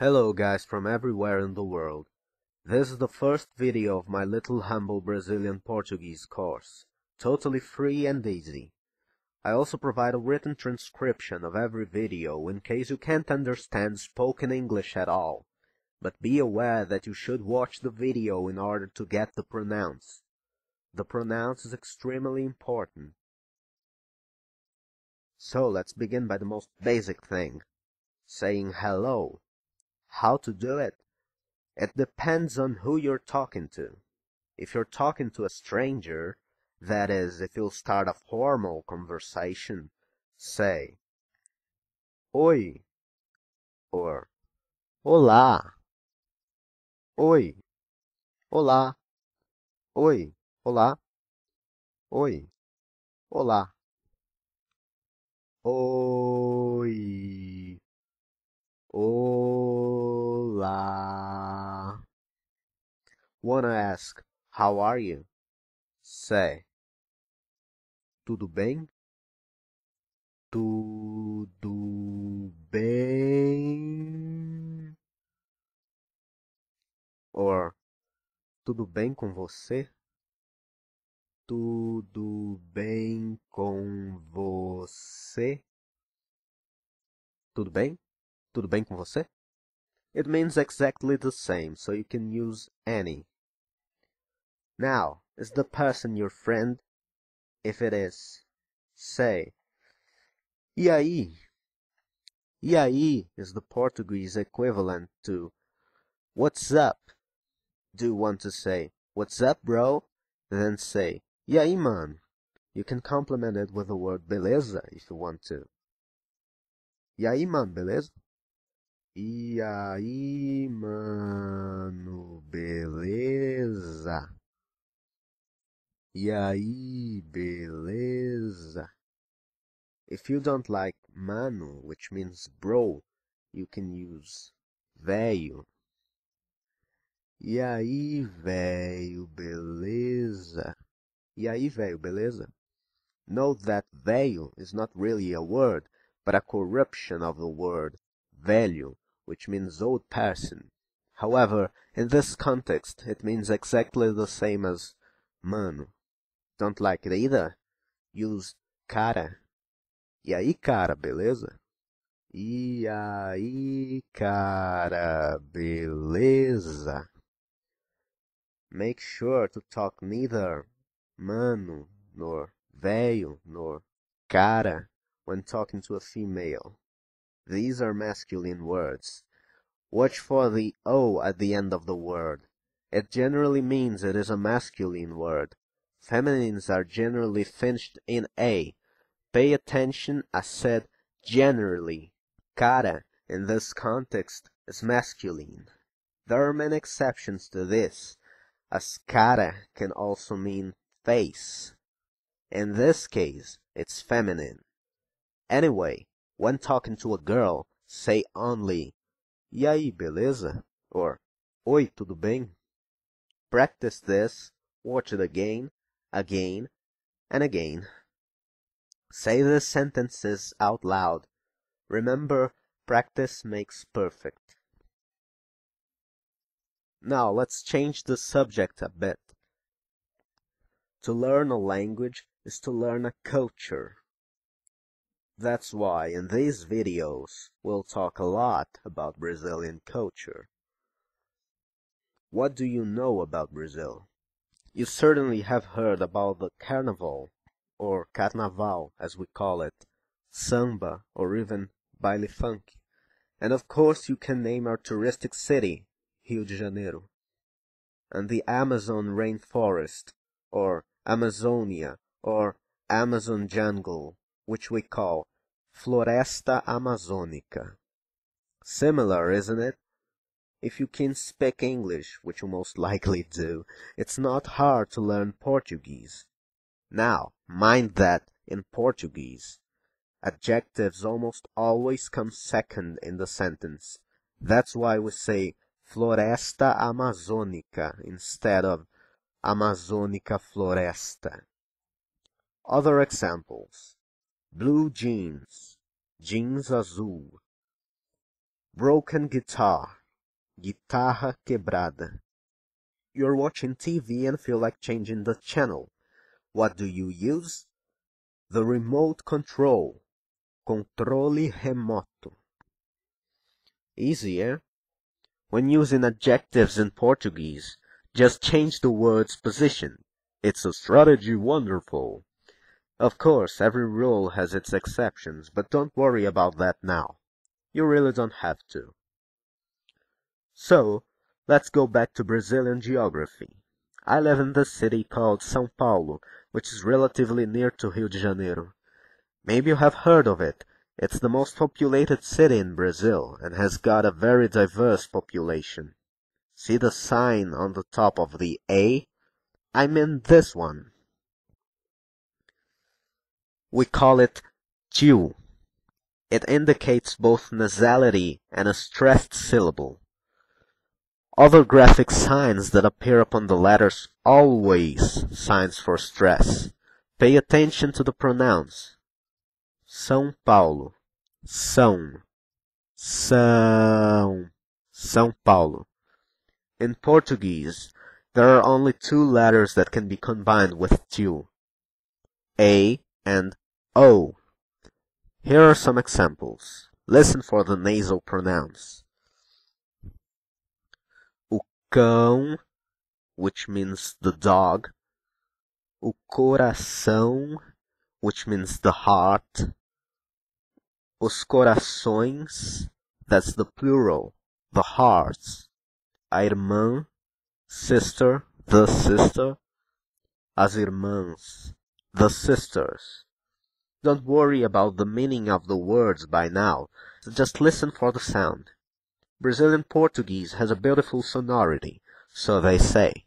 Hello guys from everywhere in the world. This is the first video of my little humble Brazilian Portuguese course, totally free and easy. I also provide a written transcription of every video in case you can't understand spoken English at all, but be aware that you should watch the video in order to get the pronounce. The pronounce is extremely important. So let's begin by the most basic thing, saying hello. How to do it? It depends on who you're talking to. If you're talking to a stranger, that is, if you'll start a formal conversation, say Oi or Olá. Oi, Olá. Oi, Olá. Oi, Olá. Oi, Olá. Wanna ask, how are you? Say, tudo bem? Tudo bem? Or, tudo bem com você? Tudo bem com você? Tudo bem? Tudo bem com você? It means exactly the same, so you can use any. Now, is the person your friend? If it is, say, E aí? E aí is the Portuguese equivalent to what's up? Do you want to say, what's up, bro? Then say, E aí, man? You can complement it with the word beleza if you want to. E aí, mano, beleza? E aí, mano, beleza? E aí, beleza? If you don't like mano, which means bro, you can use velho. E aí, velho, beleza? E aí, velho, beleza? Note that velho is not really a word, but a corruption of the word velho, which means old person. However, in this context, it means exactly the same as mano. Don't like it either? Use cara. E aí, cara, beleza? E aí, cara, beleza? Make sure to talk neither mano, nor velho, nor cara when talking to a female. These are masculine words. Watch for the O at the end of the word. It generally means it is a masculine word. Feminines are generally finished in A. Pay attention, I said generally. Cara, in this context, is masculine. There are many exceptions to this, as cara can also mean face. In this case, it's feminine. Anyway, when talking to a girl, say only, E aí, beleza? Or, Oi, tudo bem? Practice this, watch it again, and again. Say the sentences out loud. Remember, practice makes perfect. Now let's change the subject a bit. To learn a language is to learn a culture. That's why in these videos we'll talk a lot about Brazilian culture. What do you know about Brazil? You certainly have heard about the Carnival, or Carnaval as we call it, samba, or even baile funk. And of course you can name our touristic city, Rio de Janeiro, and the Amazon rainforest, or Amazonia, or Amazon jungle, which we call Floresta Amazônica. Similar, isn't it? If you can speak English, which you most likely do, it's not hard to learn Portuguese. Now, mind that in Portuguese, adjectives almost always come second in the sentence. That's why we say Floresta Amazônica instead of Amazônica Floresta. Other examples: blue jeans, jeans azul. Broken guitar. Guitarra quebrada. You're watching TV and feel like changing the channel. What do you use? The remote control. Controle remoto. Easier. When using adjectives in Portuguese, just change the word's position. It's a strategy wonderful. Of course, every rule has its exceptions, but don't worry about that now. You really don't have to. So, let's go back to Brazilian geography. I live in the city called São Paulo, which is relatively near to Rio de Janeiro. Maybe you have heard of it. It's the most populated city in Brazil and has got a very diverse population. See the sign on the top of the A? I mean this one. We call it tio. It indicates both nasality and a stressed syllable. Other graphic signs that appear upon the letters always signs for stress. Pay attention to the pronouns. São Paulo. São. São. São Paulo. In Portuguese, there are only two letters that can be combined with tio. A and O. Here are some examples. Listen for the nasal pronouns. O cão, which means the dog. O coração, which means the heart. Os corações, that's the plural, the hearts. A irmã, sister, the sister. As irmãs, the sisters. Don't worry about the meaning of the words by now, just listen for the sound. Brazilian Portuguese has a beautiful sonority, so they say.